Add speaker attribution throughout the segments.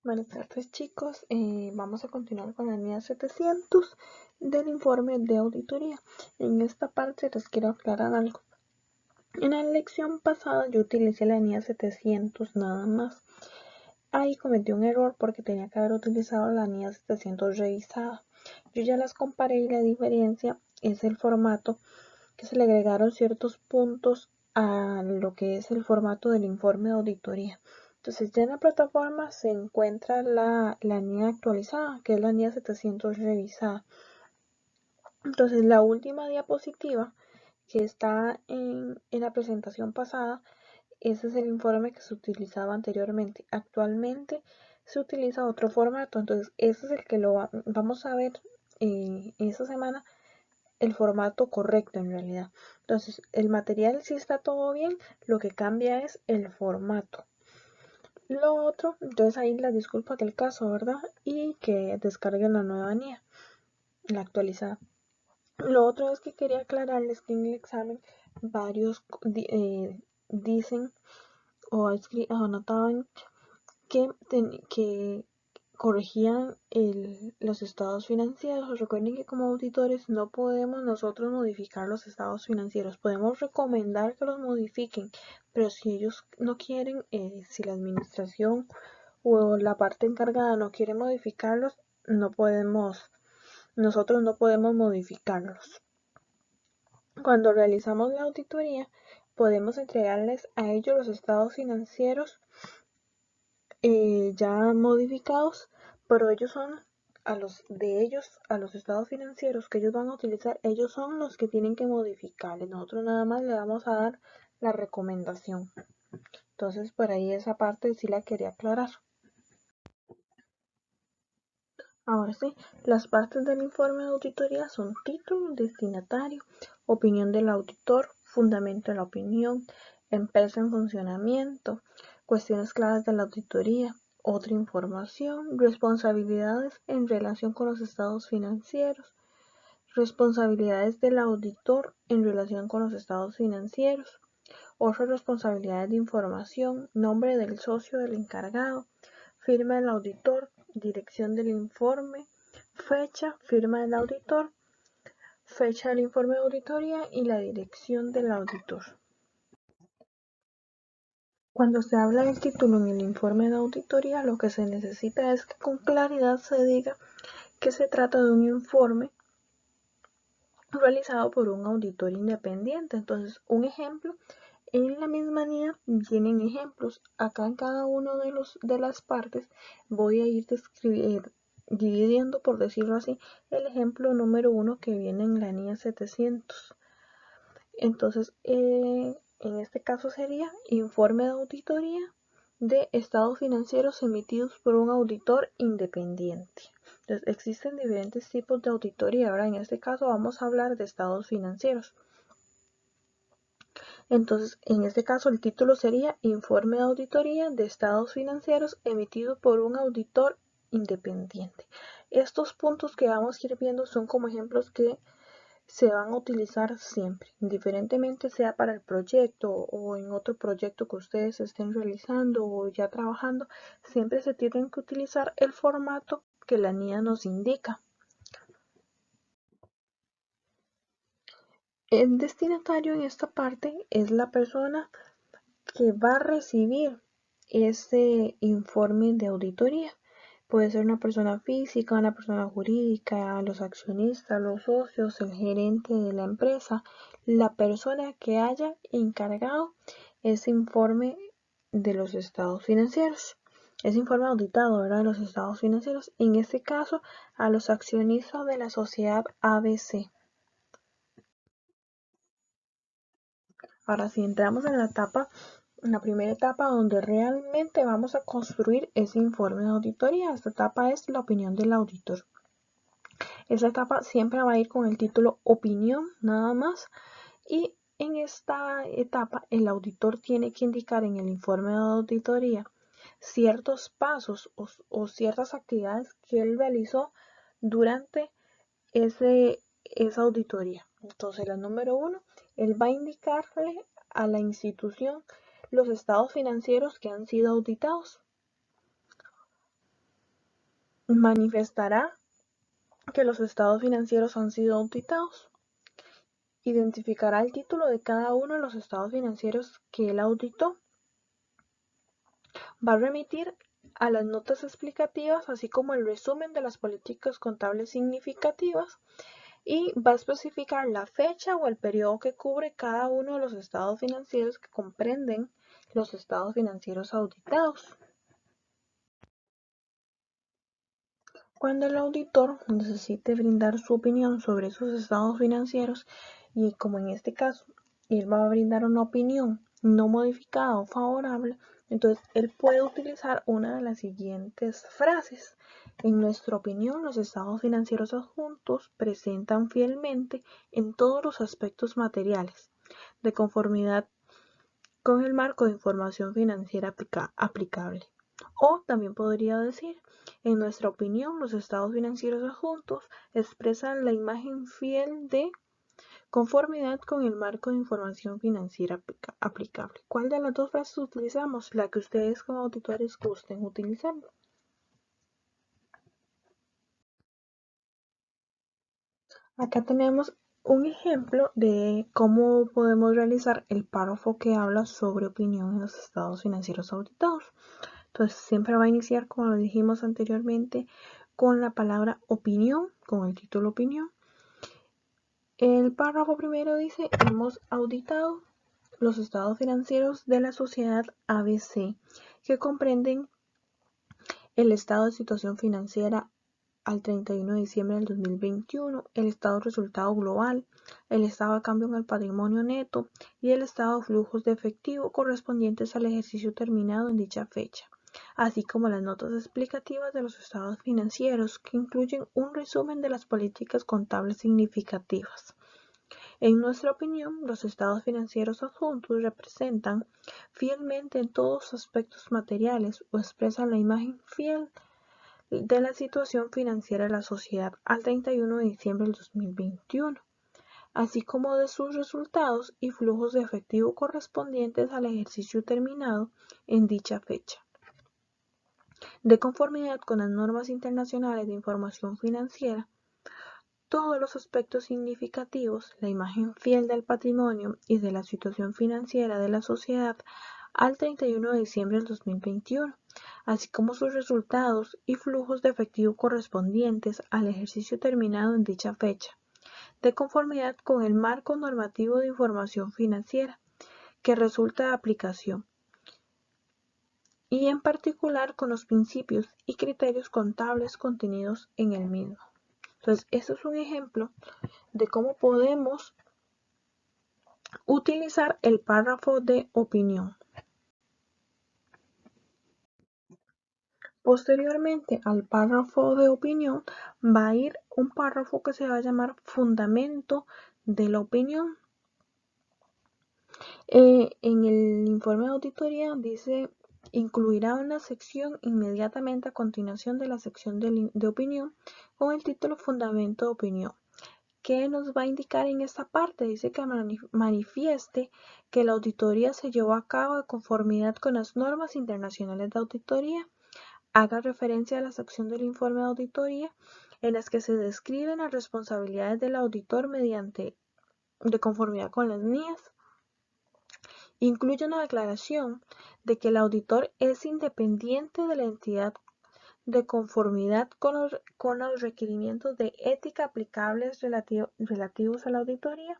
Speaker 1: Buenas tardes chicos, vamos a continuar con la NIA 700 del informe de auditoría. En esta parte les quiero aclarar algo. En la lección pasada yo utilicé la NIA 700 nada más. Ahí cometí un error porque tenía que haber utilizado la NIA 700 revisada. Yo ya las comparé y la diferencia es el formato, que se le agregaron ciertos puntos a lo que es el formato del informe de auditoría. Entonces ya en la plataforma se encuentra la NIA actualizada, que es la NIA 700 revisada. Entonces la última diapositiva que está en la presentación pasada, ese es el informe que se utilizaba anteriormente. Actualmente se utiliza otro formato, entonces ese es el que vamos a ver esta semana, el formato correcto en realidad. Entonces el material sí está todo bien, lo que cambia es el formato. Lo otro, entonces ahí la disculpa del caso, ¿verdad? Y que descarguen la nueva NIA, la actualizada. Lo otro es que quería aclararles que en el examen varios dicen o anotaban que corregían los estados financieros. Recuerden que como auditores no podemos nosotros modificar los estados financieros. Podemos recomendar que los modifiquen, pero si ellos no quieren, si la administración o la parte encargada no quiere modificarlos, nosotros no podemos modificarlos. Cuando realizamos la auditoría, podemos entregarles a ellos los estados financieros ya modificados, pero ellos son a los estados financieros que ellos van a utilizar, ellos son los que tienen que modificarles. Nosotros nada más le vamos a dar la recomendación. Entonces, por ahí esa parte sí la quería aclarar. Ahora sí, las partes del informe de auditoría son título, destinatario, opinión del auditor, fundamento de la opinión, empresa en funcionamiento, cuestiones claves de la auditoría, otra información, responsabilidades en relación con los estados financieros, responsabilidades del auditor en relación con los estados financieros, otras responsabilidades de información, nombre del socio del encargado, firma del auditor, dirección del informe, fecha, firma del auditor, fecha del informe de auditoría y la dirección del auditor. Cuando se habla del título en el informe de auditoría, lo que se necesita es que con claridad se diga que se trata de un informe realizado por un auditor independiente. Entonces, un ejemplo, en la misma NIA vienen ejemplos. Acá en cada uno de las partes voy a ir dividiendo, por decirlo así, el ejemplo número 1 que viene en la NIA 700. Entonces, en este caso sería informe de auditoría de estados financieros emitidos por un auditor independiente. Entonces, existen diferentes tipos de auditoría. Ahora, en este caso vamos a hablar de estados financieros. Entonces, en este caso el título sería Informe de auditoría de estados financieros emitido por un auditor independiente. Estos puntos que vamos a ir viendo son como ejemplos que se van a utilizar siempre, indiferentemente sea para el proyecto o en otro proyecto que ustedes estén realizando o ya trabajando, siempre se tienen que utilizar el formato que la NIA nos indica. El destinatario en esta parte es la persona que va a recibir ese informe de auditoría. Puede ser una persona física, una persona jurídica, los accionistas, los socios, el gerente de la empresa, la persona que haya encargado ese informe de los estados financieros. Ese informe auditado, ¿verdad? De los estados financieros. En este caso, a los accionistas de la sociedad ABC. Ahora, si entramos en la primera etapa donde realmente vamos a construir ese informe de auditoría, esta etapa es la opinión del auditor. Esa etapa siempre va a ir con el título opinión nada más, y en esta etapa el auditor tiene que indicar en el informe de auditoría ciertos pasos o ciertas actividades que él realizó durante esa auditoría. Entonces, la número 1, él va a indicarle a la institución los estados financieros que han sido auditados. manifestará que los estados financieros han sido auditados. Identificará el título de cada uno de los estados financieros que él auditó. Va a remitir a las notas explicativas, así como el resumen de las políticas contables significativas, y va a especificar la fecha o el periodo que cubre cada uno de los estados financieros que comprenden los estados financieros auditados. Cuando el auditor necesite brindar su opinión sobre esos estados financieros, y como en este caso él va a brindar una opinión no modificada o favorable, entonces él puede utilizar una de las siguientes frases. En nuestra opinión, los estados financieros adjuntos presentan fielmente en todos los aspectos materiales, de conformidad con el marco de información financiera aplicable. O también podría decir, en nuestra opinión, los estados financieros adjuntos expresan la imagen fiel de conformidad con el marco de información financiera aplicable. ¿Cuál de las dos frases utilizamos? La que ustedes como auditores gusten utilizar. Acá tenemos un ejemplo de cómo podemos realizar el párrafo que habla sobre opinión en los estados financieros auditados. Entonces siempre va a iniciar, como lo dijimos anteriormente, con la palabra opinión, con el título opinión. El párrafo primero dice, hemos auditado los estados financieros de la sociedad ABC, que comprenden el estado de situación financiera al 31 de diciembre del 2021, el estado de resultado global, el estado de cambio en el patrimonio neto y el estado de flujos de efectivo correspondientes al ejercicio terminado en dicha fecha, así como las notas explicativas de los estados financieros, que incluyen un resumen de las políticas contables significativas. En nuestra opinión, los estados financieros adjuntos representan fielmente en todos los aspectos materiales o expresan la imagen fiel de la situación financiera de la sociedad al 31 de diciembre del 2021, así como de sus resultados y flujos de efectivo correspondientes al ejercicio terminado en dicha fecha. De conformidad con las normas internacionales de información financiera, todos los aspectos significativos, la imagen fiel del patrimonio y de la situación financiera de la sociedad al 31 de diciembre del 2021, así como sus resultados y flujos de efectivo correspondientes al ejercicio terminado en dicha fecha, de conformidad con el marco normativo de información financiera que resulta de aplicación, y en particular con los principios y criterios contables contenidos en el mismo. Entonces, esto es un ejemplo de cómo podemos utilizar el párrafo de opinión. Posteriormente al párrafo de opinión va a ir un párrafo que se va a llamar fundamento de la opinión. En el informe de auditoría dice, incluirá una sección inmediatamente a continuación de la sección de opinión con el título Fundamento de opinión. ¿Qué nos va a indicar en esta parte? Dice que manifieste que la auditoría se llevó a cabo de conformidad con las normas internacionales de auditoría. Haga referencia a la sección del informe de auditoría en las que se describen las responsabilidades del auditor mediante de conformidad con las NIES. Incluye una declaración de que el auditor es independiente de la entidad de conformidad con los requerimientos de ética aplicables relativos a la auditoría.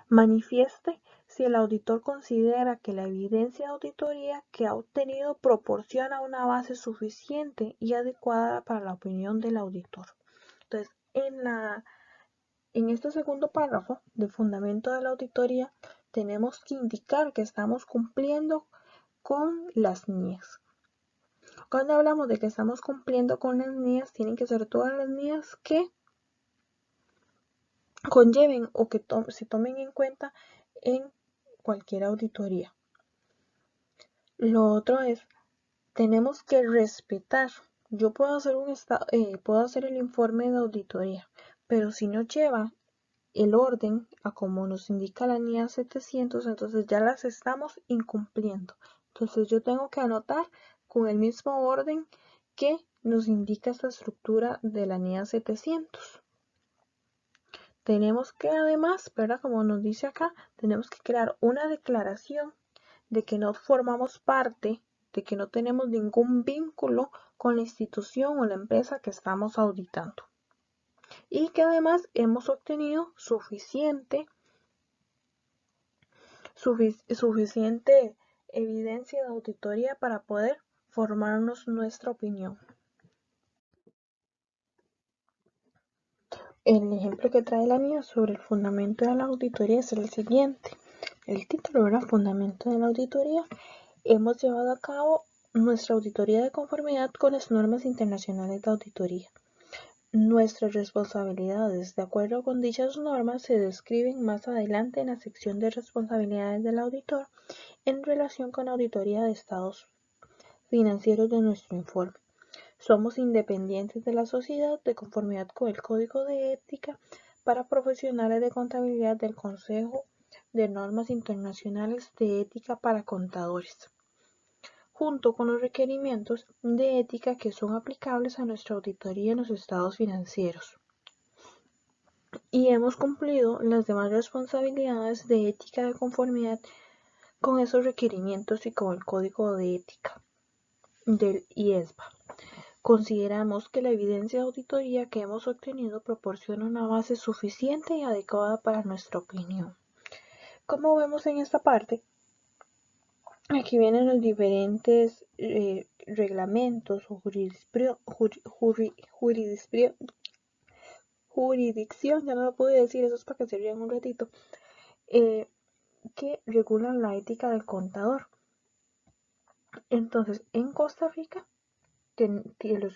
Speaker 1: Manifieste si el auditor considera que la evidencia de auditoría que ha obtenido proporciona una base suficiente y adecuada para la opinión del auditor. Entonces, en este segundo párrafo de fundamento de la auditoría, tenemos que indicar que estamos cumpliendo con las NIES. Cuando hablamos de que estamos cumpliendo con las NIES, tienen que ser todas las NIES que conlleven o que se tomen en cuenta en cualquier auditoría. Lo otro es, tenemos que respetar. Yo puedo hacer el informe de auditoría, pero si no lleva el orden a como nos indica la NIA 700, entonces ya las estamos incumpliendo. Entonces yo tengo que anotar con el mismo orden ¿Qué nos indica esta estructura de la NIA 700? Tenemos que además, ¿verdad? Como nos dice acá, tenemos que crear una declaración de que no formamos parte, de que no tenemos ningún vínculo con la institución o la empresa que estamos auditando. Y que además hemos obtenido suficiente evidencia de auditoría para poder formarnos nuestra opinión. El ejemplo que trae la NIA sobre el fundamento de la auditoría es el siguiente. El título era Fundamento de la Auditoría. Hemos llevado a cabo nuestra auditoría de conformidad con las normas internacionales de auditoría. Nuestras responsabilidades, de acuerdo con dichas normas, se describen más adelante en la sección de responsabilidades del auditor en relación con la auditoría de estados financieros de nuestro informe. Somos independientes de la sociedad de conformidad con el Código de Ética para Profesionales de Contabilidad del Consejo de Normas Internacionales de Ética para Contadores, junto con los requerimientos de ética que son aplicables a nuestra auditoría en los estados financieros. Y hemos cumplido las demás responsabilidades de ética de conformidad con esos requerimientos y con el Código de Ética del IESBA. Consideramos que la evidencia de auditoría que hemos obtenido proporciona una base suficiente y adecuada para nuestra opinión. Como vemos en esta parte, aquí vienen los diferentes reglamentos o jurisdicción, ya no lo puedo decir, eso es para que se rían un ratito, que regulan la ética del contador. Entonces, en Costa Rica,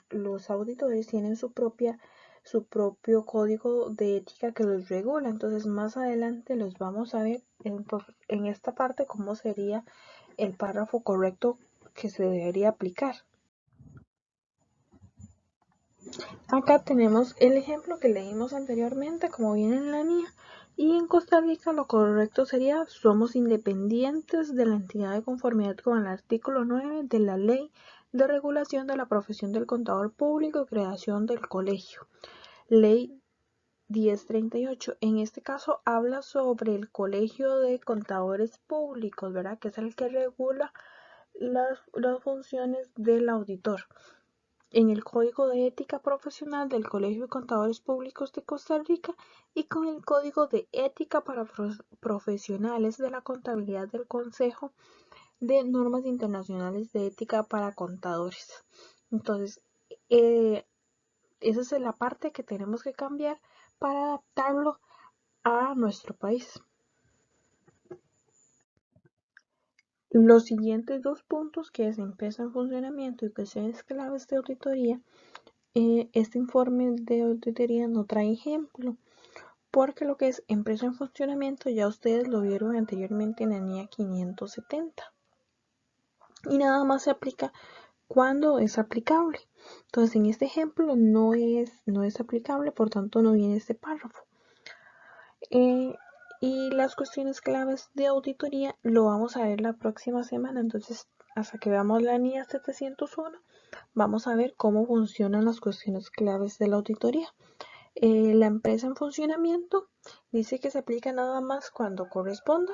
Speaker 1: los auditores tienen su propio código de ética que los regula. Entonces, más adelante los vamos a ver en esta parte cómo sería el párrafo correcto que se debería aplicar. Acá tenemos el ejemplo que leímos anteriormente, como viene en la NIA. Y en Costa Rica lo correcto sería: somos independientes de la entidad de conformidad con el artículo 9 de la Ley de Regulación de la Profesión del Contador Público y creación del colegio. Ley 1038. En este caso habla sobre el Colegio de Contadores Públicos, ¿verdad? Que es el que regula las funciones del auditor. En el Código de Ética Profesional del Colegio de Contadores Públicos de Costa Rica y con el Código de Ética para Profesionales de la Contabilidad del Consejo de Normas Internacionales de Ética para Contadores. Entonces, esa es la parte que tenemos que cambiar para adaptarlo a nuestro país. Los siguientes dos puntos, que es empresa en funcionamiento y cuestiones claves de auditoría, este informe de auditoría no trae ejemplo, porque lo que es empresa en funcionamiento ya ustedes lo vieron anteriormente en la NIA 570 y nada más se aplica cuando es aplicable. Entonces, en este ejemplo no es aplicable, por tanto no viene este párrafo. Y las cuestiones claves de auditoría lo vamos a ver la próxima semana. Entonces, hasta que veamos la NIA 701, vamos a ver cómo funcionan las cuestiones claves de la auditoría. La empresa en funcionamiento dice que se aplica nada más cuando corresponda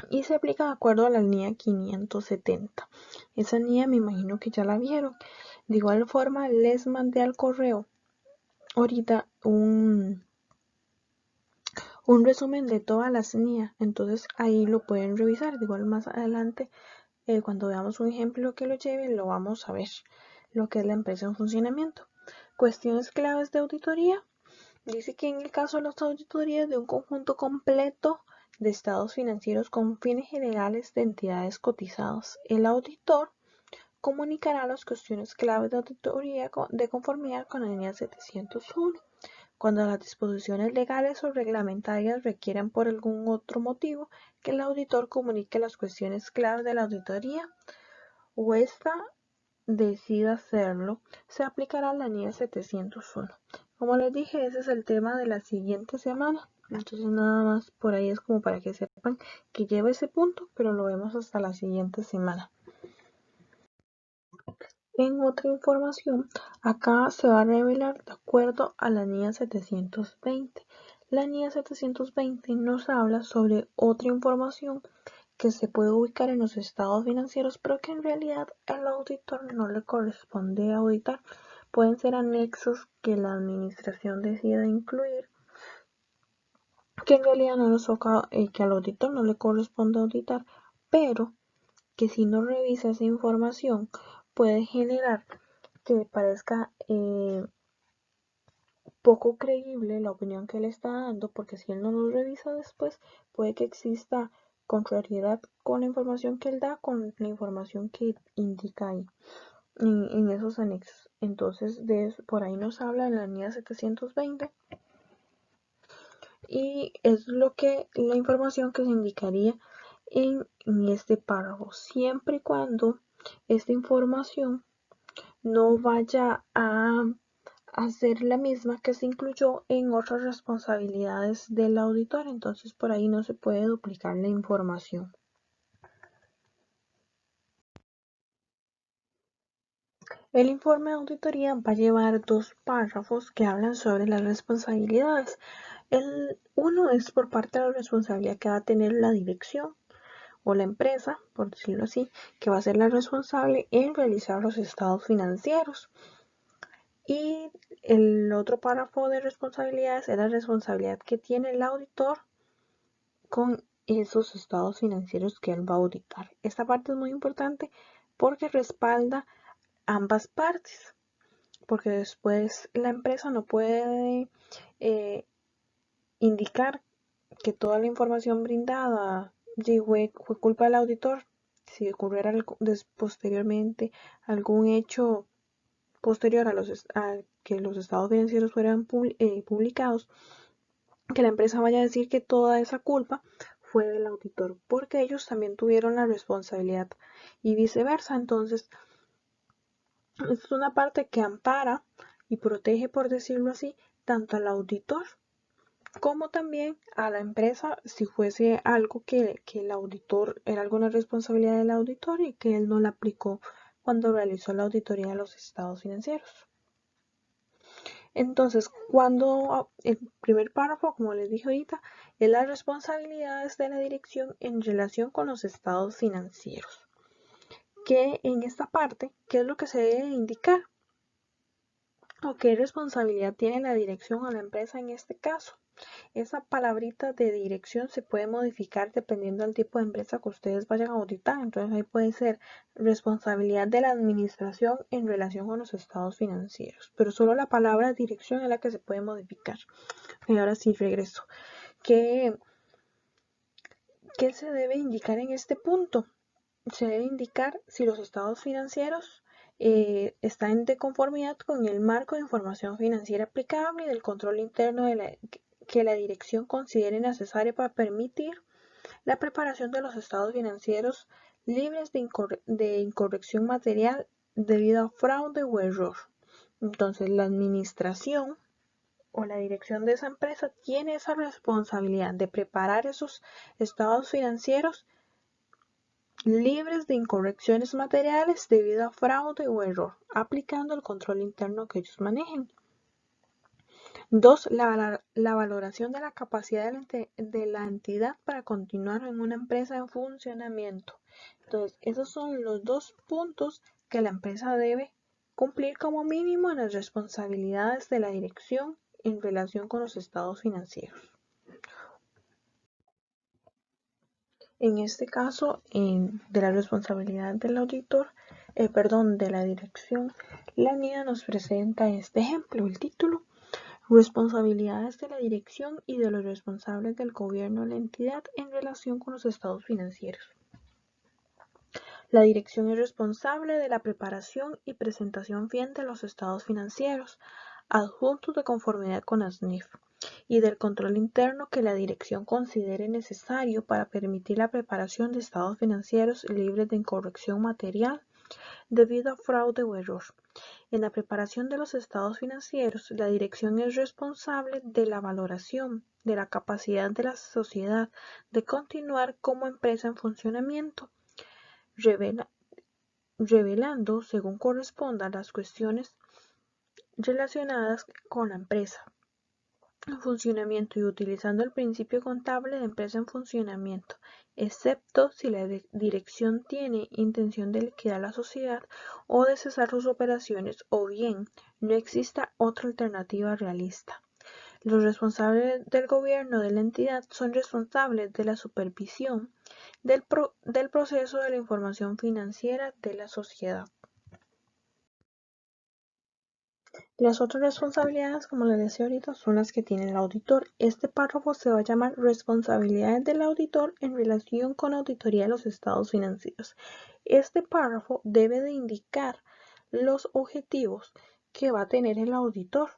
Speaker 1: y se aplica de acuerdo a la NIA 570. Esa NIA me imagino que ya la vieron. De igual forma, les mandé al correo ahorita un resumen de todas las NIA, entonces ahí lo pueden revisar. De igual más adelante, cuando veamos un ejemplo que lo lleve, lo vamos a ver, lo que es la empresa en funcionamiento. Cuestiones claves de auditoría. Dice que en el caso de las auditorías de un conjunto completo de estados financieros con fines generales de entidades cotizadas, el auditor comunicará las cuestiones claves de auditoría de conformidad con la NIA 701. Cuando las disposiciones legales o reglamentarias requieran por algún otro motivo que el auditor comunique las cuestiones claves de la auditoría o ésta decida hacerlo, se aplicará la NIA 701. Como les dije, ese es el tema de la siguiente semana. Entonces nada más por ahí es como para que sepan que lleva ese punto, pero lo vemos hasta la siguiente semana. En otra información, acá se va a revelar de acuerdo a la NIA 720. La NIA 720 nos habla sobre otra información que se puede ubicar en los estados financieros, pero que en realidad al auditor no le corresponde auditar. Pueden ser anexos que la administración decida incluir, que en realidad no nos toca, que al auditor no le corresponde auditar, pero que si no revisa esa información puede generar que parezca poco creíble la opinión que él está dando, porque si él no lo revisa después, puede que exista contrariedad con la información que él da con la información que indica ahí en esos anexos. Entonces, por ahí nos habla la NIA 720 y es la información que se indicaría en este párrafo, siempre y cuando esta información no vaya a hacer la misma que se incluyó en otras responsabilidades del auditor. Entonces por ahí no se puede duplicar la información. El informe de auditoría va a llevar dos párrafos que hablan sobre las responsabilidades. Uno es por parte de la responsabilidad que va a tener la dirección o la empresa, por decirlo así, que va a ser la responsable en realizar los estados financieros. Y el otro párrafo de responsabilidades es la responsabilidad que tiene el auditor con esos estados financieros que él va a auditar. Esta parte es muy importante porque respalda ambas partes, porque después la empresa no puede indicar que toda la información brindada fue culpa del auditor si ocurriera posteriormente algún hecho posterior a que los estados financieros fueran publicados, que la empresa vaya a decir que toda esa culpa fue del auditor, porque ellos también tuvieron la responsabilidad y viceversa. Entonces, es una parte que ampara y protege, por decirlo así, tanto al auditor como también a la empresa si fuese algo que el auditor era alguna responsabilidad del auditor y que él no la aplicó cuando realizó la auditoría de los estados financieros. Entonces, cuando el primer párrafo, como les dije ahorita, es las responsabilidades de la dirección en relación con los estados financieros. Que en esta parte, ¿qué es lo que se debe indicar? ¿O qué responsabilidad tiene la dirección o la empresa en este caso? Esa palabrita de dirección se puede modificar dependiendo del tipo de empresa que ustedes vayan a auditar. Entonces ahí puede ser responsabilidad de la administración en relación con los estados financieros. Pero solo la palabra dirección es la que se puede modificar. Y ahora sí regreso. ¿Qué se debe indicar en este punto? Se debe indicar si los estados financieros están de conformidad con el marco de información financiera aplicable y del control interno que la dirección considere necesario para permitir la preparación de los estados financieros libres de incorrección material debido a fraude o error. Entonces, la administración o la dirección de esa empresa tiene esa responsabilidad de preparar esos estados financieros libres de incorrecciones materiales debido a fraude o error, aplicando el control interno que ellos manejen. 2. La valoración de la capacidad de la entidad para continuar en una empresa en funcionamiento. Entonces, esos son los dos puntos que la empresa debe cumplir como mínimo en las responsabilidades de la dirección en relación con los estados financieros. En este caso, de la responsabilidad del auditor, de la dirección, la NIA nos presenta este ejemplo, el título: responsabilidades de la dirección y de los responsables del gobierno de la entidad en relación con los estados financieros. La dirección es responsable de la preparación y presentación fiel de los estados financieros, adjuntos de conformidad con ASNIF, y del control interno que la dirección considere necesario para permitir la preparación de estados financieros libres de incorrección material debido a fraude o error. En la preparación de los estados financieros, la dirección es responsable de la valoración de la capacidad de la sociedad de continuar como empresa en funcionamiento. Revela revelando, según corresponda, las cuestiones relacionadas con la empresa en funcionamiento y utilizando el principio contable de empresa en funcionamiento, excepto si la dirección tiene intención de liquidar la sociedad o de cesar sus operaciones o bien no exista otra alternativa realista. Los responsables del gobierno de la entidad son responsables de la supervisión del proceso de la información financiera de la sociedad. Las otras responsabilidades, como les decía ahorita, son las que tiene el auditor. Este párrafo se va a llamar responsabilidades del auditor en relación con auditoría de los estados financieros. Este párrafo debe de indicar los objetivos que va a tener el auditor,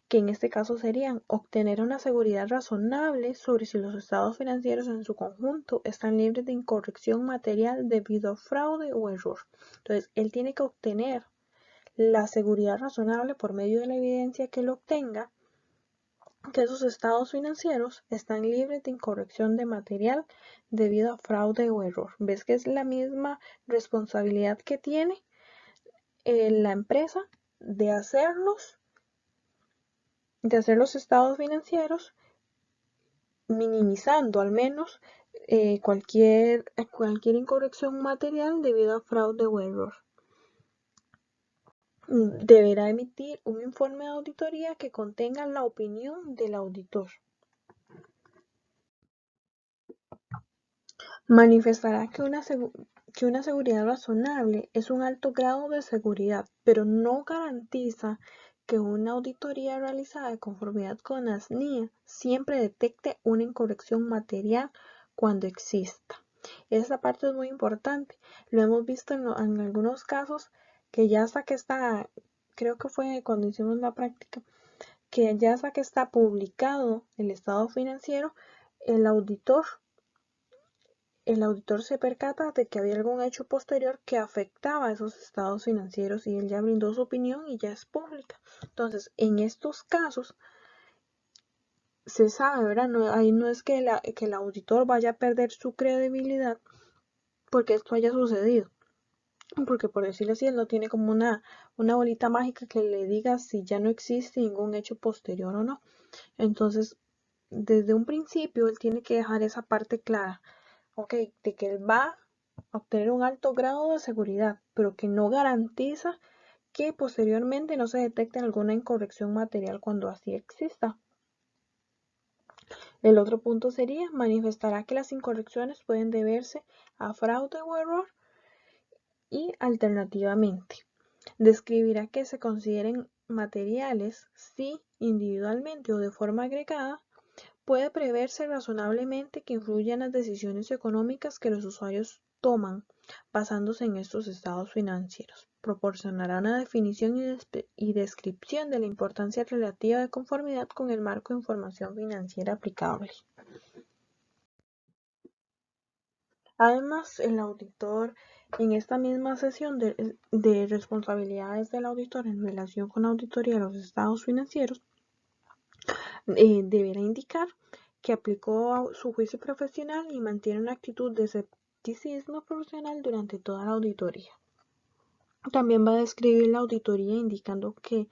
Speaker 1: que en este caso serían obtener una seguridad razonable sobre si los estados financieros en su conjunto están libres de incorrección material debido a fraude o error. Entonces, él tiene que obtener la seguridad razonable por medio de la evidencia que él obtenga que esos estados financieros están libres de incorrección de material debido a fraude o error. ¿Ves que es la misma responsabilidad que tiene la empresa de hacer los estados financieros, minimizando al menos cualquier incorrección material debido a fraude o error? Deberá emitir un informe de auditoría que contenga la opinión del auditor. Manifestará que una seguridad razonable es un alto grado de seguridad, pero no garantiza que una auditoría realizada de conformidad con la SNIA siempre detecte una incorrección material cuando exista. Esta parte es muy importante. Lo hemos visto en algunos casos que ya hasta que está, creo que fue cuando hicimos la práctica, que ya hasta que está publicado el estado financiero, el auditor se percata de que había algún hecho posterior que afectaba a esos estados financieros y él ya brindó su opinión y ya es pública. Entonces, en estos casos, se sabe, ¿verdad? Ahí no es que el auditor vaya a perder su credibilidad porque esto haya sucedido. Porque por decirlo así, él no tiene como una bolita mágica que le diga si ya no existe ningún hecho posterior o no. Entonces, desde un principio, él tiene que dejar esa parte clara, ¿ok? De que él va a obtener un alto grado de seguridad, pero que no garantiza que posteriormente no se detecte alguna incorrección material cuando así exista. El otro punto sería, manifestará que las incorrecciones pueden deberse a fraude o error y alternativamente describirá que se consideren materiales si individualmente o de forma agregada puede preverse razonablemente que influyan las decisiones económicas que los usuarios toman basándose en estos estados financieros. Proporcionará una definición y descripción de la importancia relativa de conformidad con el marco de información financiera aplicable. Además, el auditor, en esta misma sesión de responsabilidades del auditor en relación con la auditoría de los estados financieros, deberá indicar que aplicó su juicio profesional y mantiene una actitud de escepticismo profesional durante toda la auditoría. También va a describir la auditoría indicando que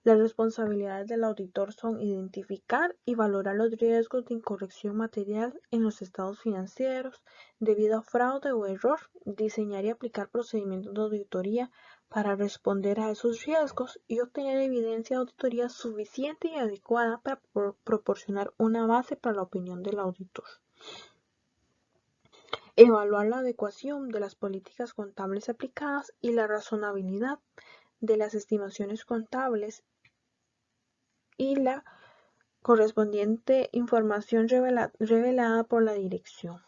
Speaker 1: las responsabilidades del auditor son identificar y valorar los riesgos de incorrección material en los estados financieros debido a fraude o error, diseñar y aplicar procedimientos de auditoría para responder a esos riesgos y obtener evidencia de auditoría suficiente y adecuada para proporcionar una base para la opinión del auditor. Evaluar la adecuación de las políticas contables aplicadas y la razonabilidad de las estimaciones contables y la correspondiente información revelada por la dirección.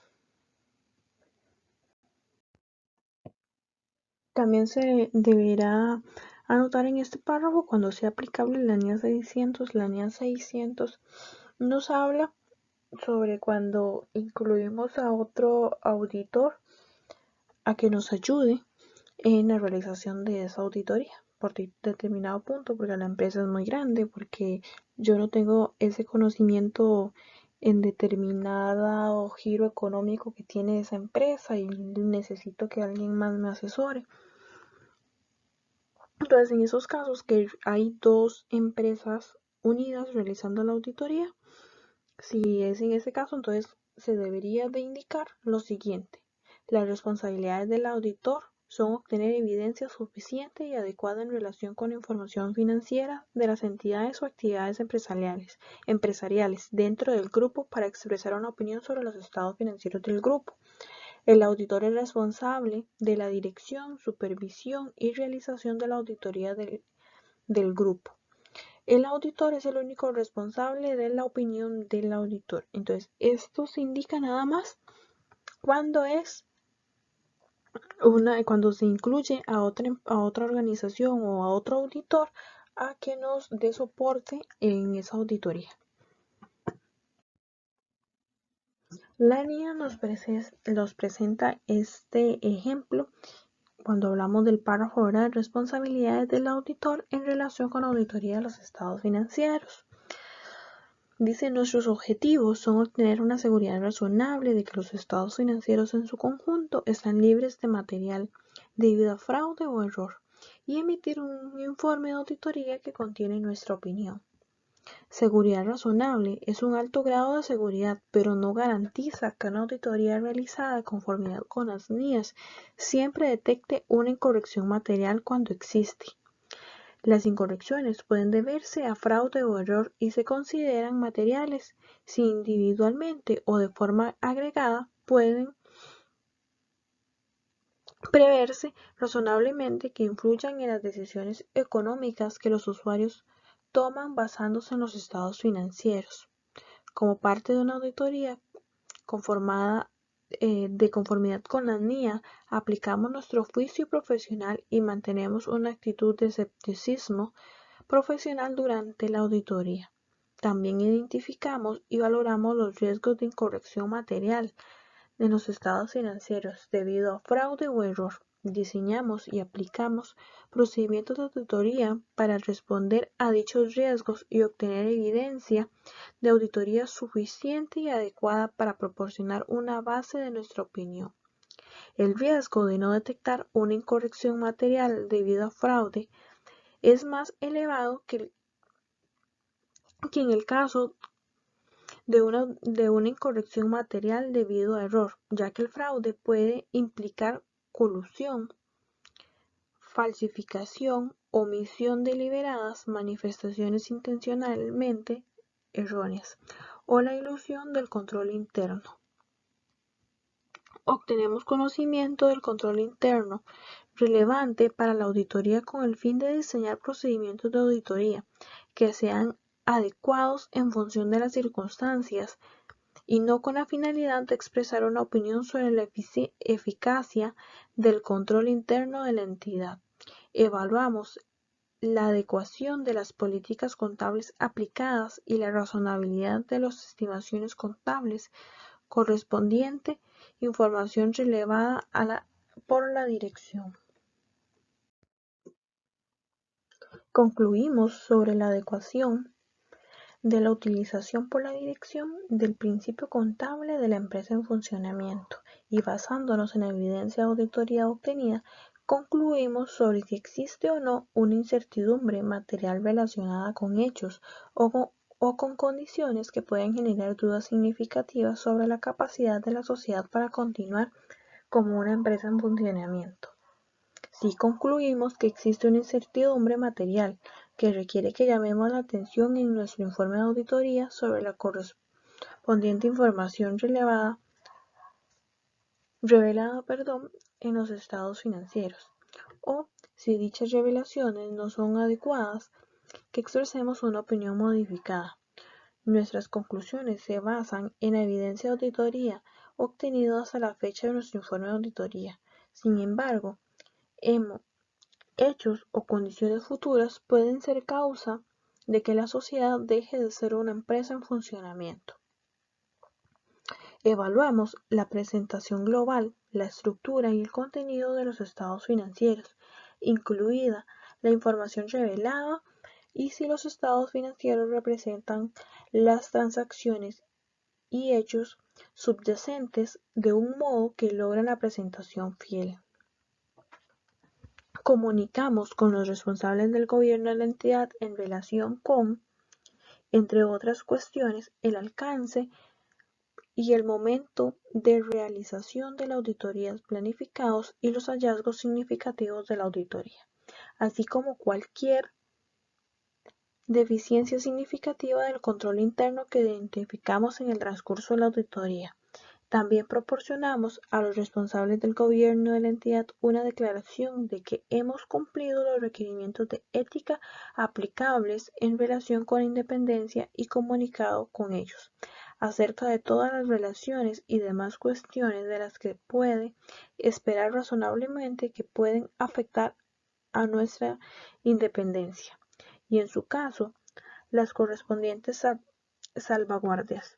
Speaker 1: También se deberá anotar en este párrafo cuando sea aplicable la NIA 600. La NIA 600 nos habla sobre cuando incluimos a otro auditor a que nos ayude en la realización de esa auditoría por determinado punto, porque la empresa es muy grande, porque yo no tengo ese conocimiento en determinado giro económico que tiene esa empresa y necesito que alguien más me asesore. Entonces, en esos casos que hay dos empresas unidas realizando la auditoría, si es en ese caso, entonces se debería de indicar lo siguiente. Las responsabilidades del auditor son obtener evidencia suficiente y adecuada en relación con la información financiera de las entidades o actividades empresariales dentro del grupo para expresar una opinión sobre los estados financieros del grupo. El auditor es responsable de la dirección, supervisión y realización de la auditoría del grupo. El auditor es el único responsable de la opinión del auditor. Entonces, esto se indica nada más cuando cuando se incluye a otra organización o a otro auditor a que nos dé soporte en esa auditoría. La NIA nos presenta este ejemplo cuando hablamos del párrafo de responsabilidades del auditor en relación con la auditoría de los estados financieros. Dice, nuestros objetivos son obtener una seguridad razonable de que los estados financieros en su conjunto están libres de material debido a fraude o error y emitir un informe de auditoría que contiene nuestra opinión. Seguridad razonable es un alto grado de seguridad, pero no garantiza que una auditoría realizada de conformidad con las NIAs siempre detecte una incorrección material cuando existe. Las incorrecciones pueden deberse a fraude o error y se consideran materiales si individualmente o de forma agregada pueden preverse razonablemente que influyan en las decisiones económicas que los usuarios toman basándose en los estados financieros. Como parte de una auditoría de conformidad con la NIA, aplicamos nuestro juicio profesional y mantenemos una actitud de escepticismo profesional durante la auditoría. También identificamos y valoramos los riesgos de incorrección material de los estados financieros debido a fraude o error. Diseñamos y aplicamos procedimientos de auditoría para responder a dichos riesgos y obtener evidencia de auditoría suficiente y adecuada para proporcionar una base de nuestra opinión. El riesgo de no detectar una incorrección material debido a fraude es más elevado que en el caso de una incorrección material debido a error, ya que el fraude puede implicar colusión, falsificación, omisión deliberadas, manifestaciones intencionalmente erróneas o la ilusión del control interno. Obtenemos conocimiento del control interno relevante para la auditoría con el fin de diseñar procedimientos de auditoría que sean adecuados en función de las circunstancias y no con la finalidad de expresar una opinión sobre la eficacia del control interno de la entidad. Evaluamos la adecuación de las políticas contables aplicadas y la razonabilidad de las estimaciones contables correspondiente información relevada por la dirección. Concluimos sobre la adecuación de la utilización por la dirección del principio contable de la empresa en funcionamiento y basándonos en la evidencia de auditoría obtenida, concluimos sobre si existe o no una incertidumbre material relacionada con hechos o con condiciones que pueden generar dudas significativas sobre la capacidad de la sociedad para continuar como una empresa en funcionamiento. Si concluimos que existe una incertidumbre material que requiere que llamemos la atención en nuestro informe de auditoría sobre la correspondiente información revelada en los estados financieros, o si dichas revelaciones no son adecuadas, que expresemos una opinión modificada. Nuestras conclusiones se basan en la evidencia de auditoría obtenida hasta la fecha de nuestro informe de auditoría. Sin embargo, hechos o condiciones futuras pueden ser causa de que la sociedad deje de ser una empresa en funcionamiento. Evaluamos la presentación global, la estructura y el contenido de los estados financieros, incluida la información revelada y si los estados financieros representan las transacciones y hechos subyacentes de un modo que logra la presentación fiel. Comunicamos con los responsables del gobierno de la entidad en relación con, entre otras cuestiones, el alcance y el momento de realización de la auditoría planificados y los hallazgos significativos de la auditoría, así como cualquier deficiencia significativa del control interno que identificamos en el transcurso de la auditoría. También proporcionamos a los responsables del gobierno de la entidad una declaración de que hemos cumplido los requerimientos de ética aplicables en relación con la independencia y comunicado con ellos acerca de todas las relaciones y demás cuestiones de las que puede esperar razonablemente que pueden afectar a nuestra independencia y, en su caso, las correspondientes salvaguardias.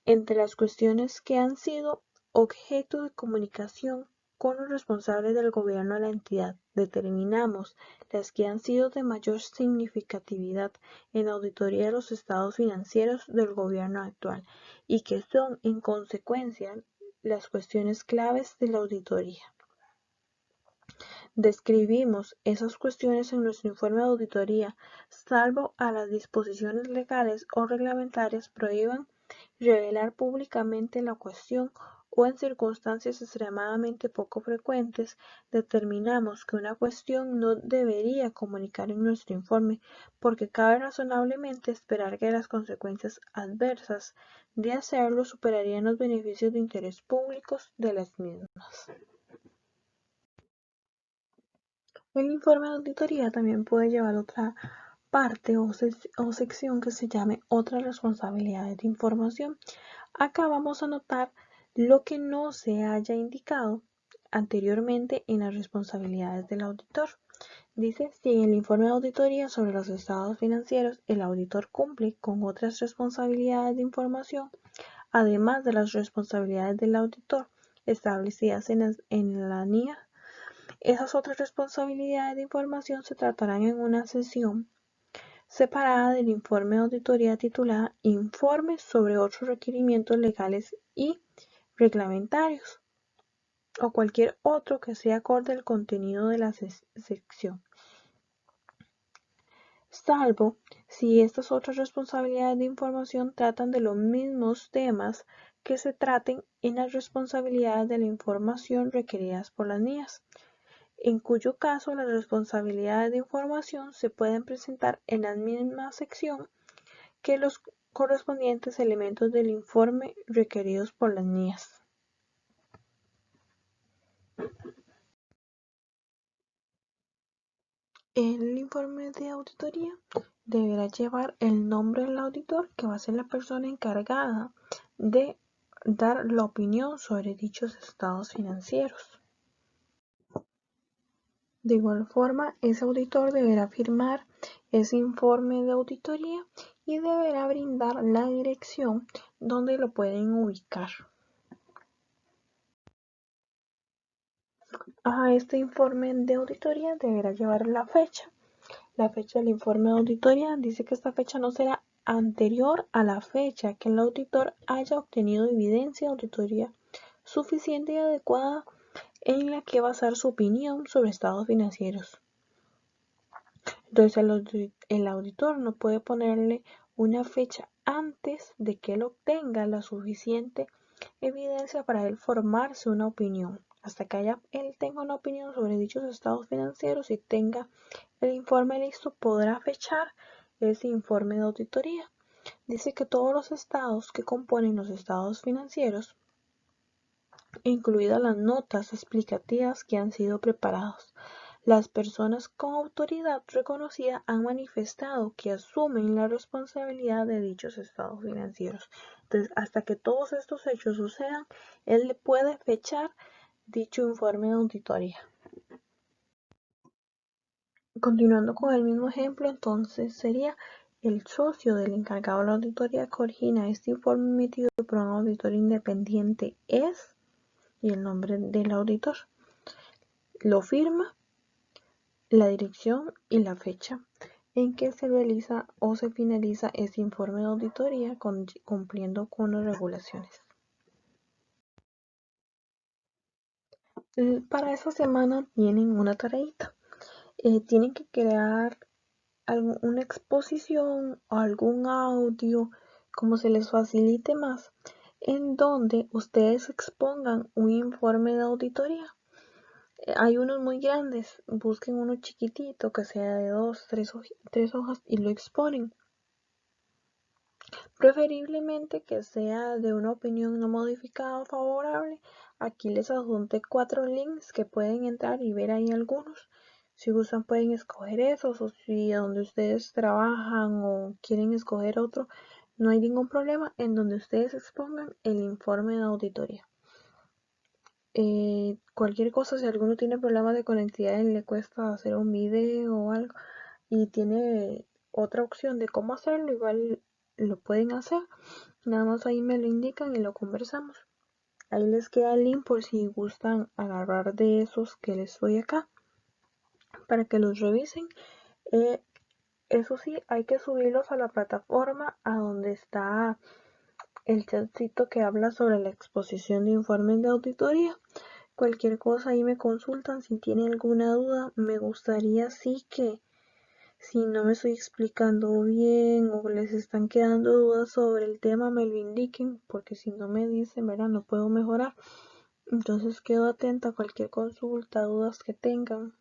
Speaker 1: Entre las cuestiones que han sido objeto de comunicación con los responsables del gobierno de la entidad, determinamos las que han sido de mayor significatividad en la auditoría de los estados financieros del gobierno actual y que son, en consecuencia, las cuestiones claves de la auditoría. Describimos esas cuestiones en nuestro informe de auditoría, salvo a las disposiciones legales o reglamentarias prohíban revelar públicamente la cuestión o en circunstancias extremadamente poco frecuentes, determinamos que una cuestión no debería comunicar en nuestro informe porque cabe razonablemente esperar que las consecuencias adversas de hacerlo superarían los beneficios de interés públicos de las mismas. El informe de auditoría también puede llevar otra parte o sección que se llame otras responsabilidades de información. Acá vamos a anotar lo que no se haya indicado anteriormente en las responsabilidades del auditor. Dice, si en el informe de auditoría sobre los estados financieros el auditor cumple con otras responsabilidades de información, además de las responsabilidades del auditor establecidas en la NIA, esas otras responsabilidades de información se tratarán en una sesión separada del informe de auditoría titulada Informe sobre otros requerimientos legales y reglamentarios o cualquier otro que sea acorde al contenido de la sección, salvo si estas otras responsabilidades de información tratan de los mismos temas que se traten en las responsabilidades de la información requeridas por las NIAs, en cuyo caso las responsabilidades de información se pueden presentar en la misma sección que los correspondientes elementos del informe requeridos por las NIAs. El informe de auditoría deberá llevar el nombre del auditor, que va a ser la persona encargada de dar la opinión sobre dichos estados financieros. De igual forma, ese auditor deberá firmar ese informe de auditoría y deberá brindar la dirección donde lo pueden ubicar. A este informe de auditoría deberá llevar la fecha. La fecha del informe de auditoría dice que esta fecha no será anterior a la fecha que el auditor haya obtenido evidencia de auditoría suficiente y adecuada en la que basar su opinión sobre estados financieros. Entonces el auditor no puede ponerle una fecha antes de que él obtenga la suficiente evidencia para él formarse una opinión. Hasta que él tenga una opinión sobre dichos estados financieros y tenga el informe listo, podrá fechar ese informe de auditoría. Dice que todos los estados que componen los estados financieros, incluidas las notas explicativas que han sido preparadas, las personas con autoridad reconocida han manifestado que asumen la responsabilidad de dichos estados financieros. Entonces, hasta que todos estos hechos sucedan, él puede fechar dicho informe de auditoría. Continuando con el mismo ejemplo, entonces sería el socio del encargado de la auditoría que origina este informe emitido por un auditor independiente es, y el nombre del auditor, lo firma, la dirección y la fecha en que se realiza o se finaliza ese informe de auditoría cumpliendo con las regulaciones. Para esta semana tienen una tareita. Tienen que crear una exposición o algún audio, como se les facilite más, en donde ustedes expongan un informe de auditoría. Hay unos muy grandes, busquen uno chiquitito que sea de 2, 3 hojas y lo exponen. Preferiblemente que sea de una opinión no modificada o favorable. Aquí les adjunté 4 links que pueden entrar y ver ahí algunos. Si gustan pueden escoger esos, o si donde ustedes trabajan o quieren escoger otro, no hay ningún problema, en donde ustedes expongan el informe de auditoría. Cualquier cosa, si alguno tiene problemas de conectividad y le cuesta hacer un video o algo y tiene otra opción de cómo hacerlo, igual lo pueden hacer. Nada más ahí me lo indican y lo conversamos. Ahí les queda el link por si gustan agarrar de esos que les doy acá para que los revisen. Eso sí, hay que subirlos a la plataforma a donde está el chatcito que habla sobre la exposición de informes de auditoría. Cualquier cosa ahí me consultan si tienen alguna duda. Me gustaría sí que si no me estoy explicando bien o les están quedando dudas sobre el tema me lo indiquen, porque si no me dicen, ¿verdad? No puedo mejorar. Entonces quedo atenta a cualquier consulta, dudas que tengan.